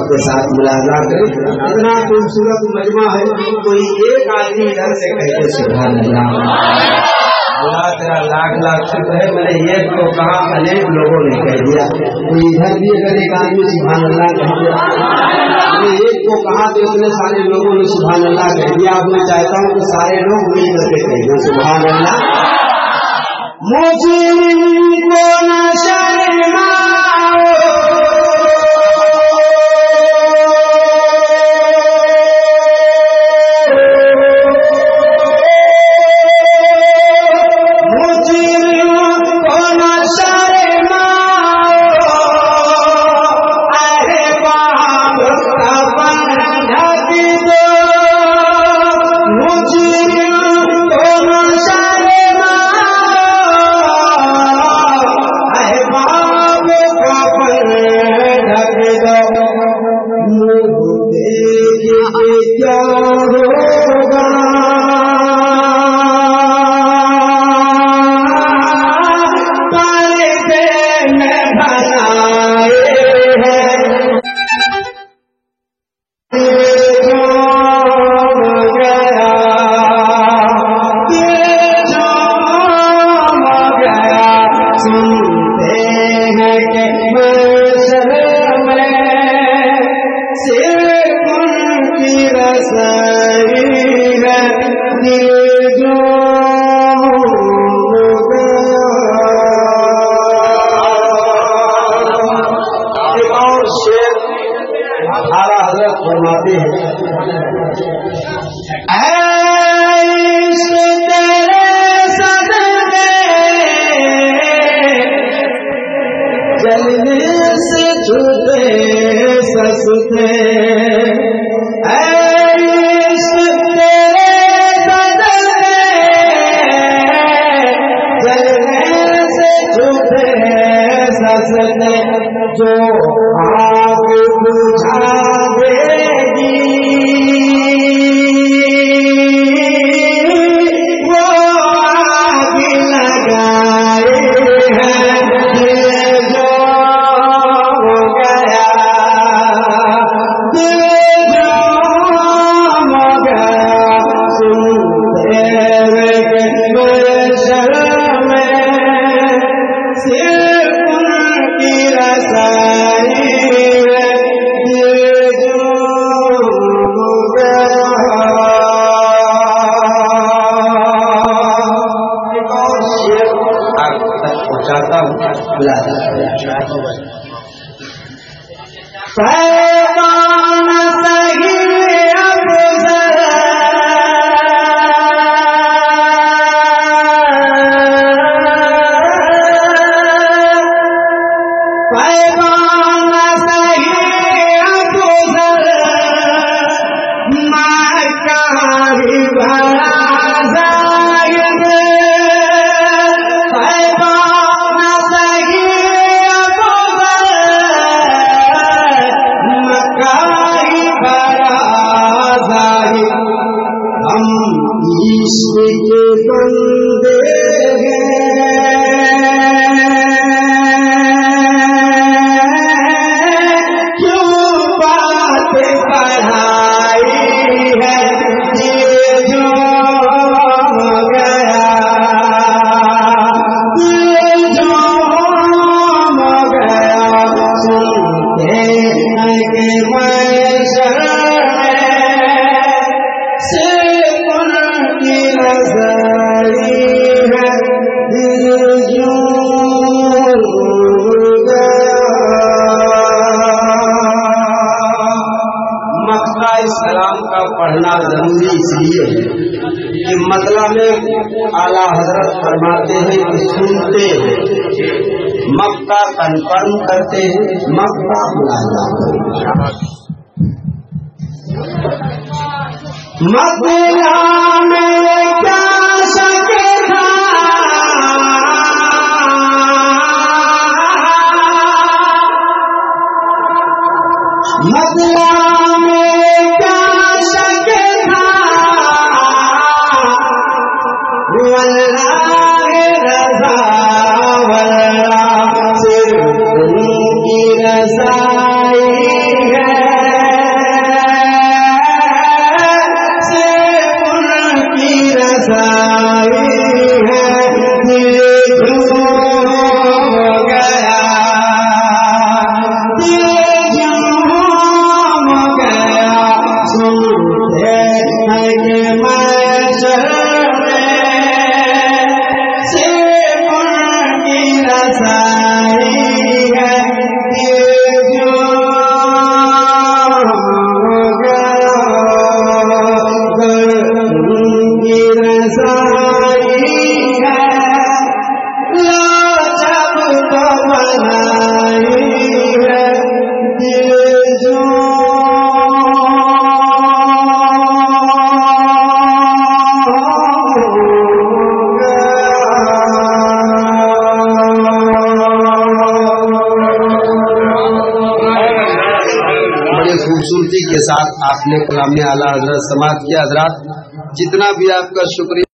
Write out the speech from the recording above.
کے ساتھ ملاحظہ کریں. اتنا خوبصورت مجمع ہے, کوئی ایک آدمی ادھر سے کہتے سبحان اللہ. اللہ تیرا لاکھ لاکھ شکر ہے, میں نے ایک کو کہا, انیک لوگوں نے کہہ دیا. کوئی ادھر بھی اگر ایک آدمی سبحان اللہ کہہ دیا, میں نے ایک کو کہا تو اتنے سارے لوگوں نے سبحان اللہ کہہ دیا. اب میں چاہتا ہوں کہ سارے لوگ مل کر کے کہہ دیں سبحان اللہ. مجھے کو نہ شرماؤ جلنے سے چھوٹے ससुते इश्क तेरे बदले जलने से छूटे ससते जो आग बुझा देगी वो आग लगाए हैं दिल जो हो गया दिल जो हो गया सुनते हुए शर्म में सिर्फ उनकी रसाई है दिल जो हो गया। एक और शेर आप तक पहुंचाता हूँ पैगाम सही अफज़ल पैगाम सही अफज़ल मक्कारी भरा ज़ाहिद पैगाम सही अफज़ल मक्कारी भरा ज़ाहिद हम इश्क़ के बंदे पढ़ाई है दिल जो हो गया दिल जो हो गया सुनते हैं कि मैशर में सिर्फ उनकी रज़ाई है दिल जो हो गया। मक्का इस कलाम का पढ़ना जरूरी इसलिए है कि मतलब में आला हजरत फरमाते हैं कि सुनते हैं मक्का कन्फर्म करते हैं मक्का मुलाजा मक्का में क्या शक था मक्का में क्या शक था वल्लाह रज़ा वल्लाह सिर्फ उनकी रज़ाई है सिर्फ उनकी रज़ाई है दिल जो हो गया दिल जो हो गया सुनते हैं कि मैशर में सिर्फ उनकी रज़ाई है दिल जो हो गया उनकी रज़ाई है लो जब तो बनाई है दिल जो बड़े खूबसूरती के साथ आपने कलाम आला हजरत समाप्त किया। हजरात जितना भी आपका शुक्रिया।